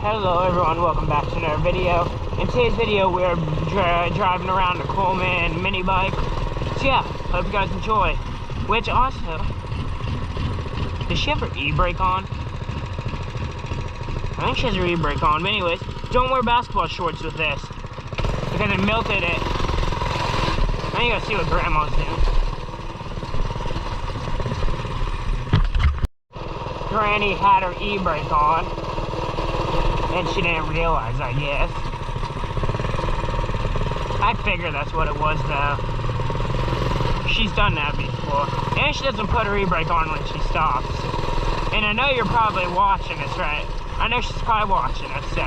Hello everyone, welcome back to another video. In today's video we're driving around a Coleman mini bike. So yeah, hope you guys enjoy. Which also, does she have her e-brake on? I think she has her e-brake on, but anyways, don't wear basketball shorts with this, because it melted it. Now you gotta see what Grandma's doing. Granny had her e-brake on, and she didn't realize, I guess. I figure that's what it was, though. She's done that before. And she doesn't put her e-brake on when she stops. And I know you're probably watching this, right? I know she's probably watching us, so...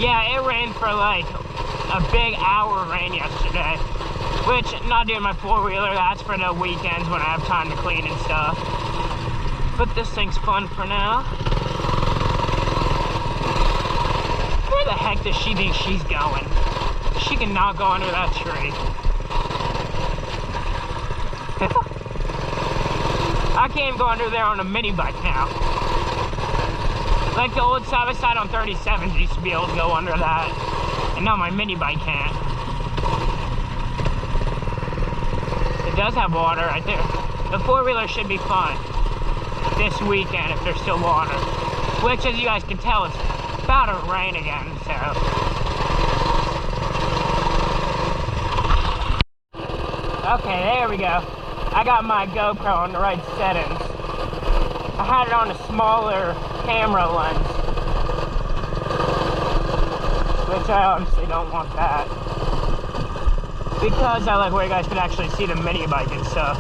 Yeah, it rained for like a big hour rain yesterday. Which, not doing my four-wheeler, that's for the weekends when I have time to clean and stuff. But this thing's fun for now. Where the heck does she think she's going? She cannot go under that tree. I can't even go under there on a mini bike now. Like the old side-by-side on 37s used to be able to go under that. And now my mini bike can't. It does have water right there. The four-wheeler should be fun this weekend if there's still water. Which, as you guys can tell, it's about to rain again, so. Okay, there we go. I got my GoPro on the right settings. I had it on a smaller camera lens. Which I honestly don't want that. Because I like where you guys can actually see the mini bike and stuff.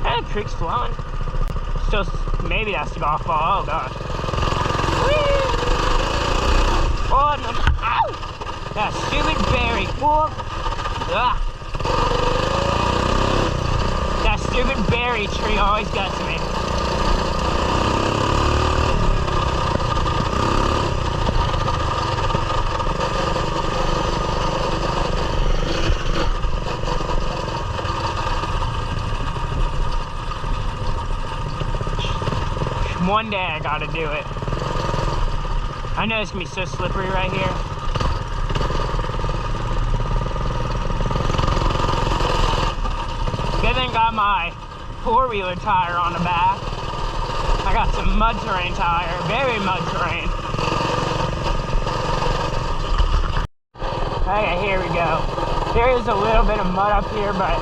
And the creek's flowing. Still, maybe that's the golf ball. Oh gosh. Whee! Oh no! Ow! That stupid berry. Oh. Ah. That stupid berry tree always gets me. One day I gotta do it. I know it's gonna be so slippery right here. Good thing I got my four-wheeler tire on the back. I got some mud terrain tire, very mud terrain. Okay, here we go. There is a little bit of mud up here, but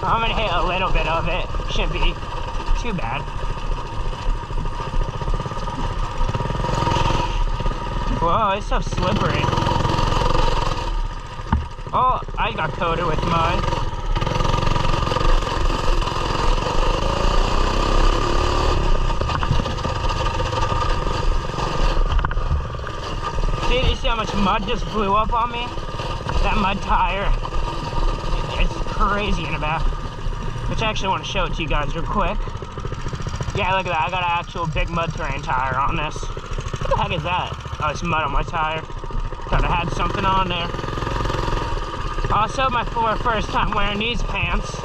I'm gonna hit a little bit of it. Shouldn't be too bad. Whoa, it's so slippery. Oh, I got coated with mud. See, you see how much mud just blew up on me? That mud tire. It's crazy in the back. Which I actually want to show it to you guys real quick. Yeah, look at that. I got an actual big mud terrain tire on this. What the heck is that? Oh, it's mud on my tire. Thought I had something on there. Also, my first time wearing these pants.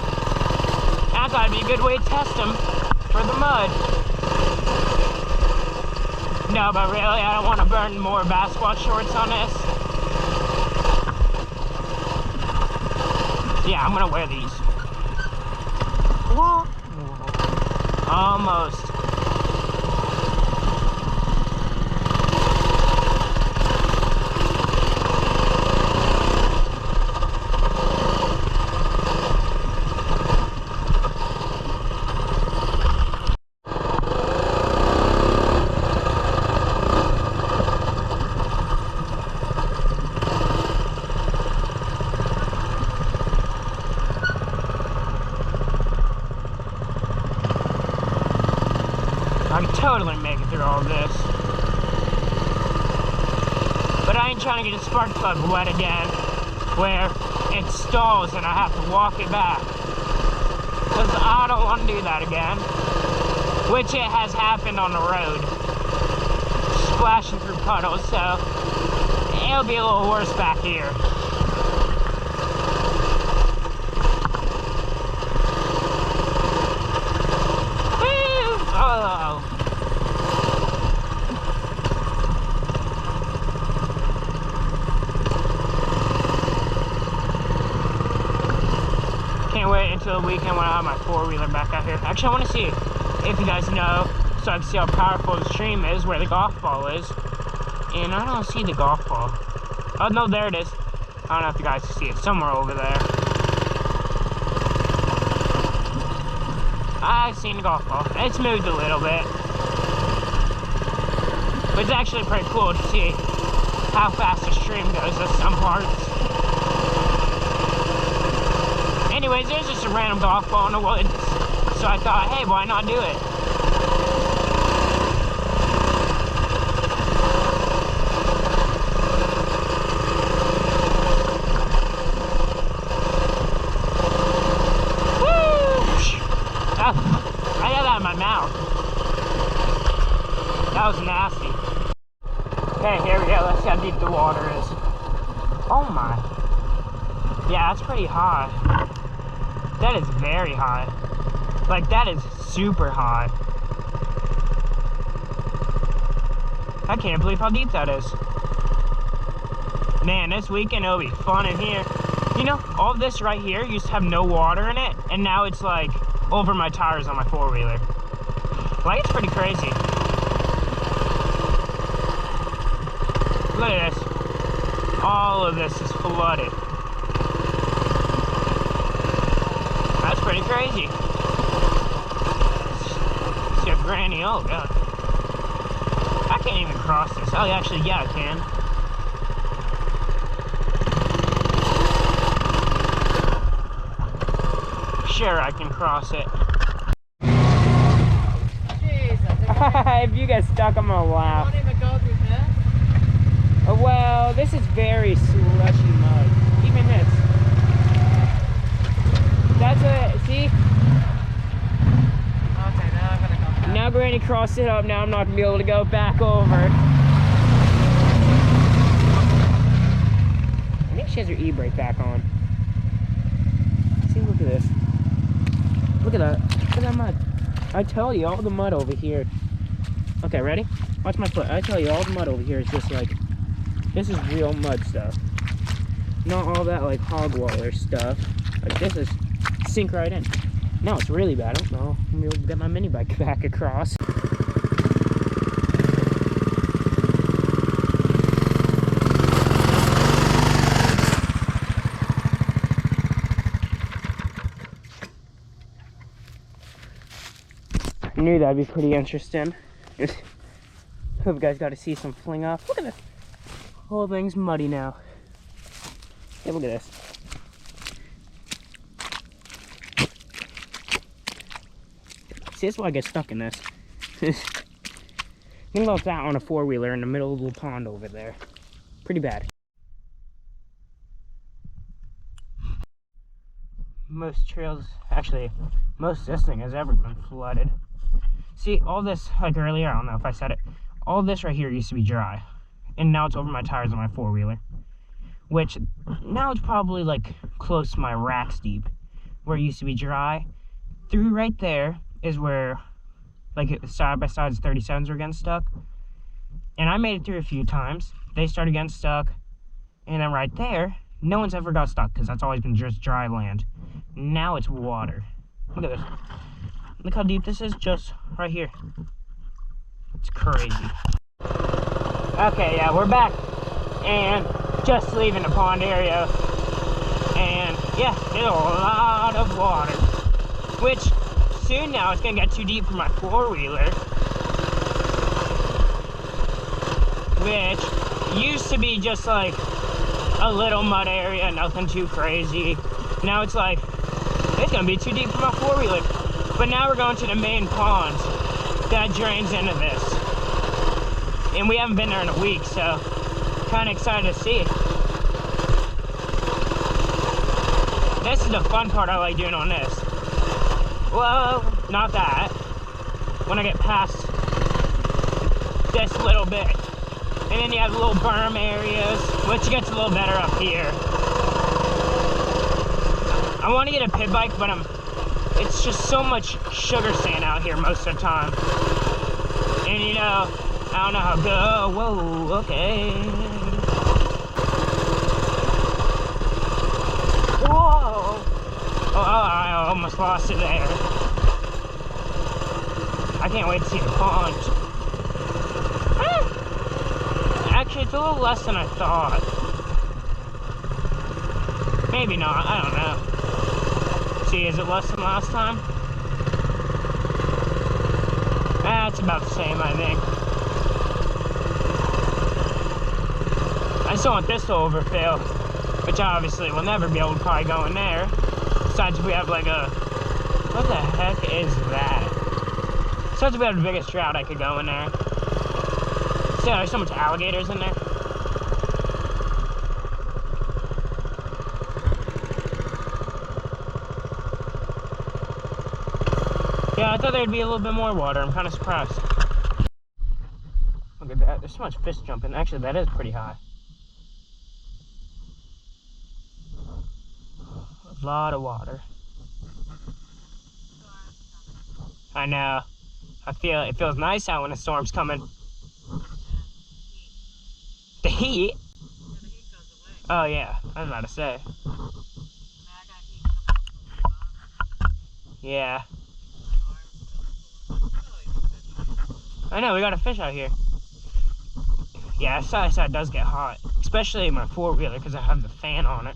I thought it'd be a good way to test them for the mud. No, but really, I don't want to burn more basketball shorts on this. Yeah, I'm gonna wear these. Whoa. Almost. I can totally make it through all this. But I ain't trying to get a spark plug wet again, where it stalls and I have to walk it back. Because I don't want to do that again. Which it has happened on the road. Splashing through puddles, so it'll be a little worse back here. the weekend when I have my four-wheeler back out here. Actually, I want to see if you guys know, so I can see how powerful the stream is, where the golf ball is. And I don't see the golf ball. Oh, no, there it is. I don't know if you guys can see it. Somewhere over there. I've seen the golf ball. It's moved a little bit. But it's actually pretty cool to see how fast the stream goes at some parts. Anyways, there's just a random golf ball in the woods. So I thought, hey, why not do it? I got that in my mouth. That was nasty. Okay, here we go. Let's see how deep the water is. Oh my. Yeah, that's pretty high. That is very high. Like, that is super high. I can't believe how deep that is. Man, this weekend it'll be fun in here. You know, all this right here used to have no water in it, and now it's like over my tires on my four-wheeler. Like, it's pretty crazy. Look at this. All of this is flooded. That's pretty crazy. See a granny, oh god. I can't even cross this. Oh, actually, yeah, I can. Sure, I can cross it. Jesus. If you get stuck, I'm gonna laugh. Can't even go through this. Well, this is very slushy mud. Even this. That's it. See? Okay, now I'm gonna go back. Now Granny crossed it up. Now I'm not gonna be able to go back over. I think she has her e-brake back on. See, look at this. Look at that. Look at that mud. I tell you, all the mud over here. Okay, ready? Watch my foot. I tell you, all the mud over here is just like, this is real mud stuff. Not all that like hog waller stuff. Like, this is sink right in. Now it's really bad. I don't know. I'm gonna get my mini bike back across. I knew that'd be pretty interesting. Hope you guys got to see some fling off. Look at this. Whole thing's muddy now. Hey, look at this. See, that's why I get stuck in this. Think about that on a four-wheeler in the middle of a little pond over there. Pretty bad. Most trails, actually, most of this thing has ever been flooded. See, all this, like earlier, I don't know if I said it, all this right here used to be dry. And now it's over my tires on my four-wheeler. Which, now it's probably like close to my racks deep. Where it used to be dry. Through right there is where, like, side-by-sides 37s were getting stuck. And I made it through a few times. They started getting stuck. And then right there, no one's ever got stuck because that's always been just dry land. Now it's water. Look at this. Look how deep this is, just right here. It's crazy. Okay, yeah, we're back. And just leaving the pond area. And yeah, there's a lot of water. Which, soon now, it's gonna get too deep for my four-wheeler. Which used to be just like a little mud area, nothing too crazy. Now it's like, it's gonna be too deep for my four-wheeler. But now we're going to the main pond that drains into this. And we haven't been there in a week, so kind of excited to see it. This is the fun part I like doing on this. Well, not that. When I get past this little bit. And then you have little berm areas, which gets a little better up here. I want to get a pit bike, but it's just so much sugar sand out here most of the time. And you know, I don't know how to go. Whoa, okay. Whoa. Oh, I almost lost it there. I can't wait to see the pond. Actually, it's a little less than I thought. Maybe not, I don't know. See, is it less than last time? It's about the same, I think. I just don't want this to overfill, which obviously we'll never be able to probably go in there. Besides, we have like a... What the heck is that? Besides, we have the biggest trout, I could go in there. See, there's so much alligators in there. Yeah, I thought there'd be a little bit more water. I'm kind of surprised. Look at that. There's so much fish jumping. Actually, that is pretty high. A lot of water. I know. It feels nice out when a storm's coming. The heat? Oh yeah, I was about to say. Yeah. I know, we got a fish out here. Yeah, side does get hot. Especially in my four-wheeler because I have the fan on it.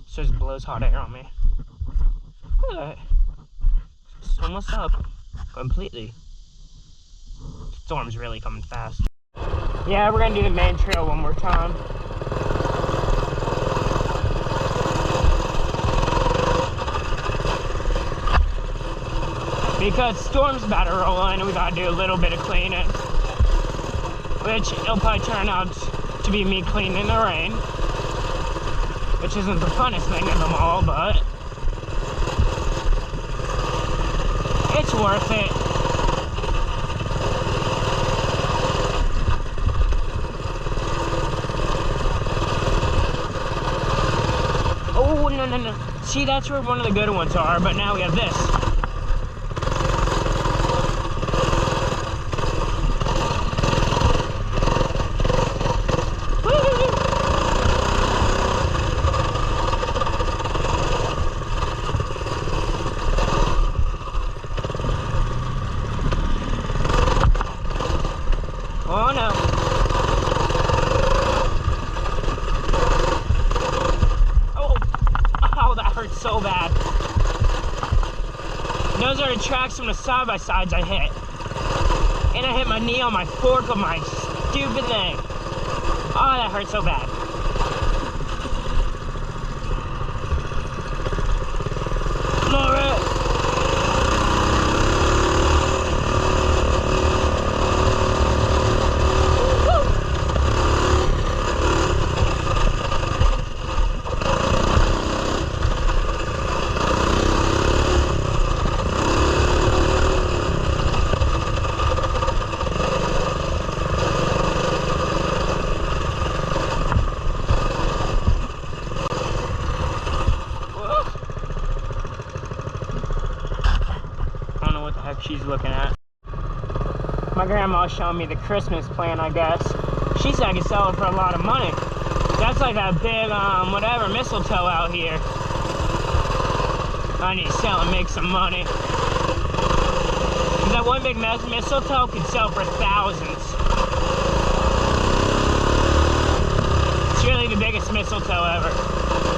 So it just blows hot air on me. Look at that. It's almost up. Completely. Storm's really coming fast. Yeah, we're gonna do the main trail one more time. Because storm's about to roll in and we gotta do a little bit of cleaning. Which it'll probably turn out to be me cleaning in the rain. Which isn't the funnest thing of them all, but it's worth it. Oh, no. See, that's where one of the good ones are, but now we have this. Oh no. Oh, that hurts so bad. Those are the tracks from the side-by-sides I hit. And I hit my knee on my fork of my stupid thing. Oh, that hurts so bad. She's looking at. My grandma's showing me the Christmas plan, I guess. She said I could sell it for a lot of money. That's like that big, whatever, mistletoe out here. I need to sell and make some money. That one big mistletoe could sell for thousands. It's really the biggest mistletoe ever.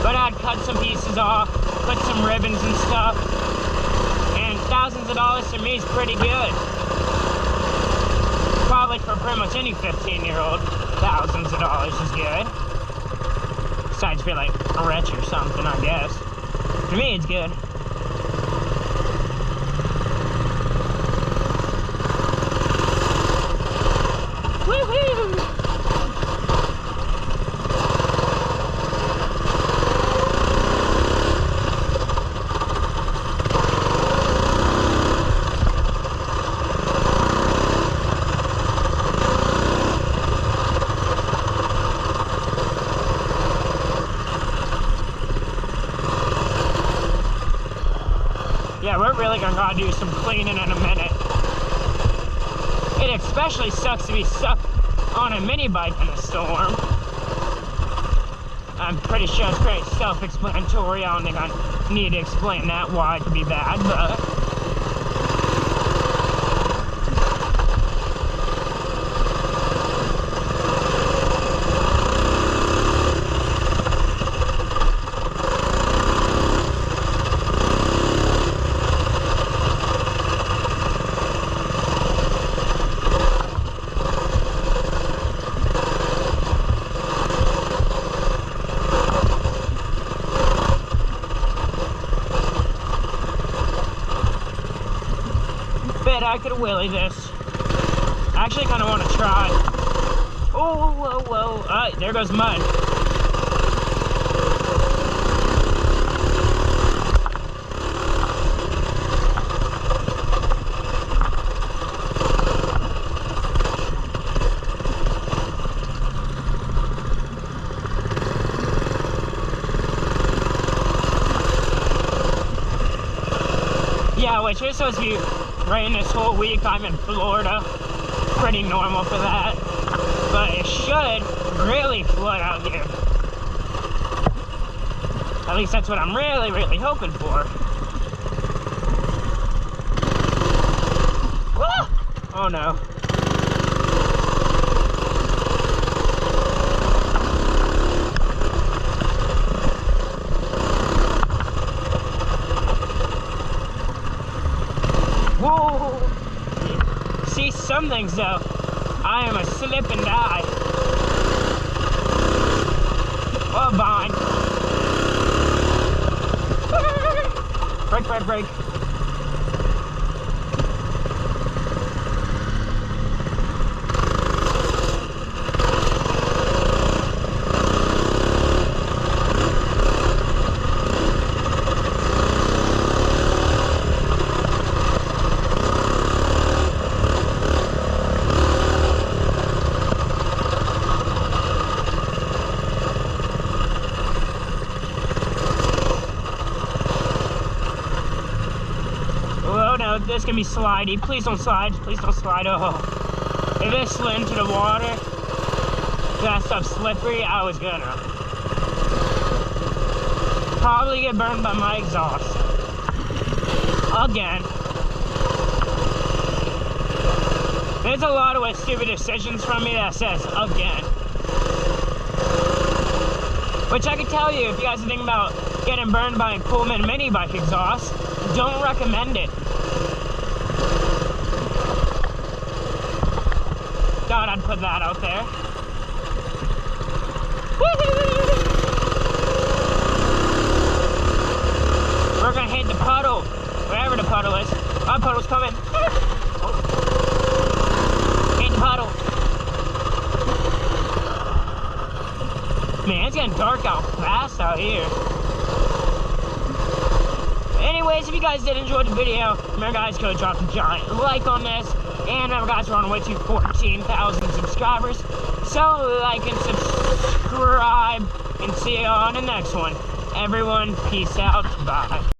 But I'd cut some pieces off, put some ribbons and stuff. Thousands of dollars to me is pretty good. Probably for pretty much any 15-year-old, thousands of dollars is good. Besides if you're like rich or something, I guess. For me, it's good. Woohoo! Yeah, we're really gonna gotta do some cleaning in a minute. It especially sucks to be stuck on a mini bike in a storm. I'm pretty sure it's very self-explanatory. I don't think I need to explain that why it could be bad, but bet I could wheelie this. I actually kind of want to try. Oh, whoa, whoa. There goes mud. Yeah, which is supposed to be rain this whole week. I'm in Florida. Pretty normal for that. But it should really flood out here. At least that's what I'm really, really hoping for. Ah! Oh no. Whoa! See, some things though, I am a slip and die. Oh, behind. Brake, brake, brake. Oh no, this can be slidey. Please don't slide. Please don't slide. Oh. If it slid into the water, that stuff's slippery, I was gonna probably get burned by my exhaust. Again. There's a lot of stupid decisions from me that says again. Which I can tell you, if you guys are thinking about getting burned by a Coleman mini bike exhaust, don't recommend it. God, I'd put that out there. We're gonna hit the puddle, wherever the puddle is. Our puddle's coming. Oh. Hit the puddle. Man, it's getting dark out fast out here. Anyways, if you guys did enjoy the video, remember guys, go drop a giant like on this. And remember guys, we're on the way to 14,000 subscribers. So like and subscribe, and see you on the next one. Everyone, peace out, bye.